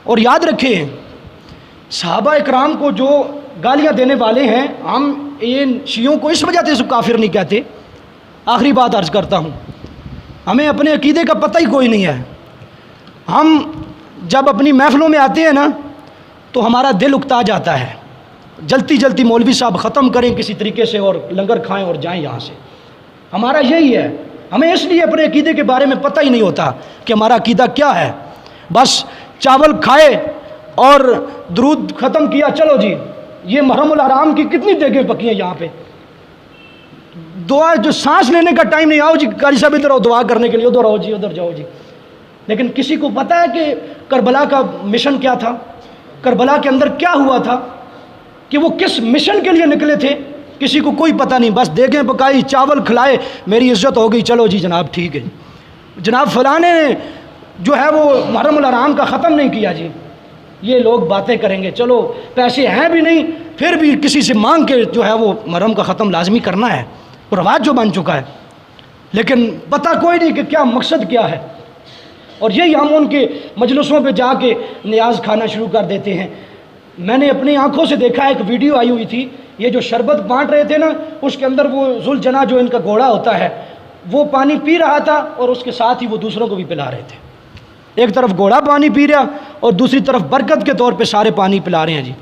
और याद रखें, सहाबा इकराम को जो गालियाँ देने वाले हैं, हम इन शियों को इस वजह से काफिर नहीं कहते। आखिरी बात अर्ज़ करता हूँ, हमें अपने अकीदे का पता ही कोई नहीं है। हम जब अपनी महफ़िलों में आते हैं ना, तो हमारा दिल उकता जाता है, जल्दी जल्दी मौलवी साहब ख़त्म करें किसी तरीके से और लंगर खाएं और जाएं यहाँ से। हमारा यही है, हमें इसलिए अपने अकीदे के बारे में पता ही नहीं होता कि हमारा अकीदा क्या है। बस चावल खाए और दुरूद ख़त्म किया, चलो जी ये मुहर्रमुल हराम की कितनी देगें पकी हैं यहाँ पे, दुआ जो सांस लेने का टाइम नहीं, आओ जी कारी साहब इधर आओ दुआ करने के लिए, उधर आओ जी, उधर जाओ जी। लेकिन किसी को पता है कि करबला का मिशन क्या था, करबला के अंदर क्या हुआ था, कि वो किस मिशन के लिए निकले थे? किसी को कोई पता नहीं। बस देगें पकाई, चावल खिलाए, मेरी इज्जत हो गई, चलो जी जनाब ठीक है, जनाब फलाने ने जो है वो मुहर्रमुल हराम का ख़त्म नहीं किया जी। ये लोग बातें करेंगे, चलो पैसे हैं भी नहीं, फिर भी किसी से मांग के जो है वो मुहर्रम का ख़त्म लाजमी करना है, वो रवाज जो बन चुका है। लेकिन पता कोई नहीं कि क्या मकसद क्या है। और यही हम उनके मजलिसों पे जाके नियाज खाना शुरू कर देते हैं। मैंने अपनी आंखों से देखा, एक वीडियो आई हुई थी, ये जो शरबत बांट रहे थे ना, उसके अंदर वो जुलजना जो इनका घोड़ा होता है वो पानी पी रहा था और उसके साथ ही वो दूसरों को भी पिला रहे थे। एक तरफ घोड़ा पानी पी रहा और दूसरी तरफ बरकत के तौर पे सारे पानी पिला रहे हैं जी।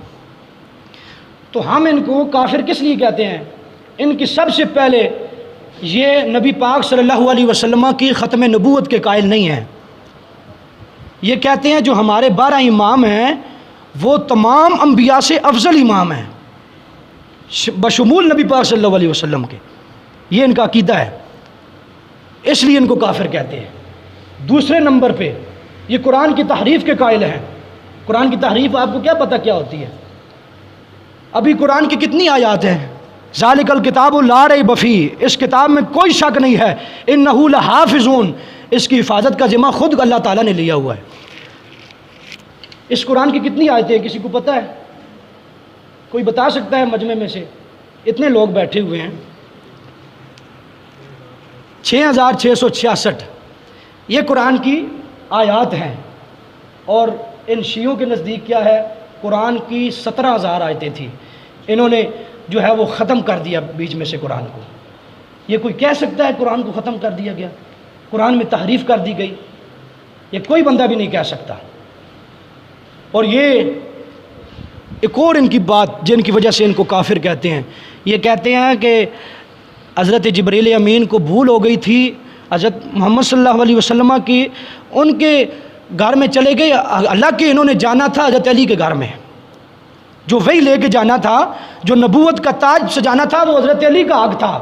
तो हम इनको काफिर किस लिए कहते हैं? इनकी सबसे पहले ये नबी पाक सल्लल्लाहु अलैहि वसल्लम की ख़त्म नबूवत के कायल नहीं हैं। ये कहते हैं जो हमारे 12 इमाम हैं वो तमाम अम्बिया से अफजल इमाम हैं, बशमूल नबी पाक सल्लल्लाहु अलैहि वसल्लम के। ये इनका अकीदा है, इसलिए इनको काफिर कहते हैं। दूसरे नंबर पे ये कुरान की तहरीफ के कायल हैं। कुरान की तहरीफ आपको क्या पता क्या होती है? अभी कुरान की कितनी आयात हैं? ज़ालिकल किताबु ला रैब फ़ीह, इस किताब में कोई शक नहीं है, इन्नहु लहाफ़िज़ून, इसकी हिफाजत का ज़िम्मा खुद अल्लाह ताला ने लिया हुआ है। इस कुरान की कितनी आयतें हैं, किसी को पता है? कोई बता सकता है मजमे में से? इतने लोग बैठे हुए हैं, 6666 ये कुरान की आयात हैं। और इन शियों के नज़दीक क्या है, कुरान की 17,000 आयतें थी, इन्होंने जो है वो ख़त्म कर दिया बीच में से कुरान को। ये कोई कह सकता है कुरान को ख़त्म कर दिया गया, कुरान में तहरीफ कर दी गई? ये कोई बंदा भी नहीं कह सकता। और ये एक और इनकी बात जिनकी वजह से इनको काफिर कहते हैं, ये कहते हैं कि हज़रत जिब्रील अमीन को भूल हो गई थी हज़रत मोहम्मद सल्लल्लाहु अलैहि वसल्लम की, उनके घर में चले गए, हालांकि इन्होंने जाना था हज़रत अली के घर में, जो वही लेके जाना था, जो नबूवत का ताज सजाना था वो हज़रत अली का हक़ था।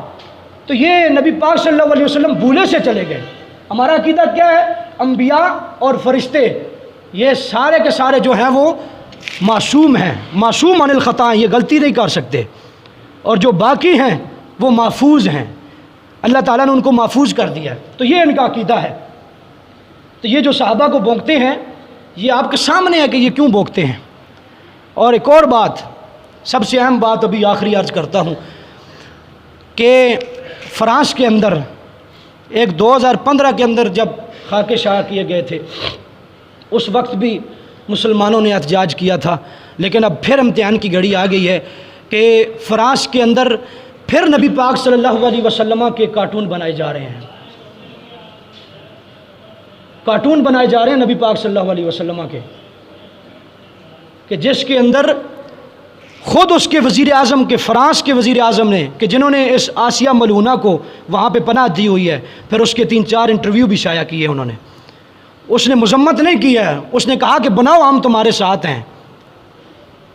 तो ये नबी पाक सल्लल्लाहु अलैहि वसल्लम भूले से चले गए। हमारा अकीदा क्या है? अम्बिया और फरिश्ते ये सारे के सारे जो हैं वो मासूम हैं, मासूम अनिल ख़ता, ये गलती नहीं कर सकते। और जो बाकी हैं वो महफूज हैं, अल्लाह ताला ने उनको महफूज कर दिया है। तो ये इनका अकीदा है। तो ये जो सहाबा को भोंकते हैं, ये आपके सामने है कि ये क्यों भोंकते हैं। और एक और बात, सबसे अहम बात अभी आखिरी अर्ज करता हूँ कि फ्रांस के अंदर एक 2015 के अंदर जब खाके शाह किए गए थे, उस वक्त भी मुसलमानों ने एहतजाज किया था। लेकिन अब फिर इम्तिहान की घड़ी आ गई है कि फ्रांस के अंदर फिर नबी पाक सल्लल्लाहु अलैहि वसल्लम के कार्टून बनाए जा रहे हैं, कार्टून बनाए जा रहे हैं नबी पाक सल्लल्लाहु अलैहि वसल्लम के, कि जिसके अंदर ख़ुद उसके वज़ीर आज़म के, फ्रांस के वज़ीर आज़म ने, कि जिन्होंने इस आसिया मलूना को वहाँ पे पनाह दी हुई है, फिर उसके 3-4 इंटरव्यू भी शाया किए उन्होंने। उसने मजम्मत नहीं किया है, उसने कहा कि बनाओ हम तुम्हारे साथ हैं।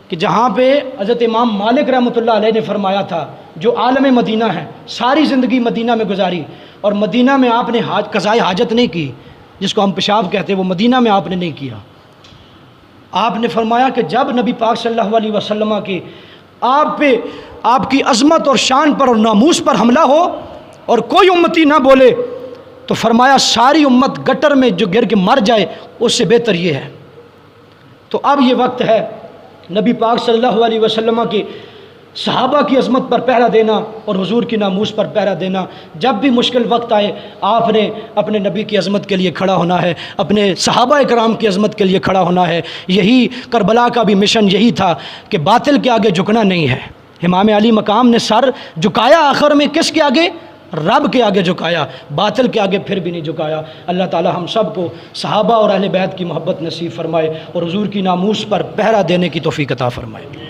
कि जहाँ पे हज़रत इमाम मालिक रहमतुल्लाह अलैह ने फरमाया था, जो आलम मदीना है, सारी ज़िंदगी मदीना में गुजारी और मदीना में आपने क़ज़ाए हाजत नहीं की, जिसको हम पेशाब कहते हैं, वो मदीना में आपने नहीं किया। आपने फरमाया कि जब नबी पाक सल्लल्लाहु अलैहि वसल्लम की आप पे, आपकी अज़मत और शान पर और नामूस पर हमला हो और कोई उम्मती ना बोले, तो फरमाया सारी उम्मत गटर में जो गिर के मर जाए उससे बेहतर ये है। तो अब ये वक्त है नबी पाक सल्लल्लाहु अलैहि वसल्लम की सहाबा की अज़मत पर पहरा देना और हुजूर की नामूस पर पहरा देना। जब भी मुश्किल वक्त आए आपने अपने नबी की अज़मत के लिए खड़ा होना है, अपने सहाबा इकराम की अज़मत के लिए खड़ा होना है। यही करबला का भी मिशन यही था कि बातिल के आगे झुकना नहीं है। इमाम अली मकाम ने सर झुकाया आखिर में किसके आगे? रब के आगे झुकाया, बातिल के आगे फिर भी नहीं झुकाया। अल्लाह ताला हम सब को सहाबा और अहले बैत की मोहब्बत नसीब फरमाए और हुजूर की नामूस पर पहरा देने की तौफीक अता फरमाए।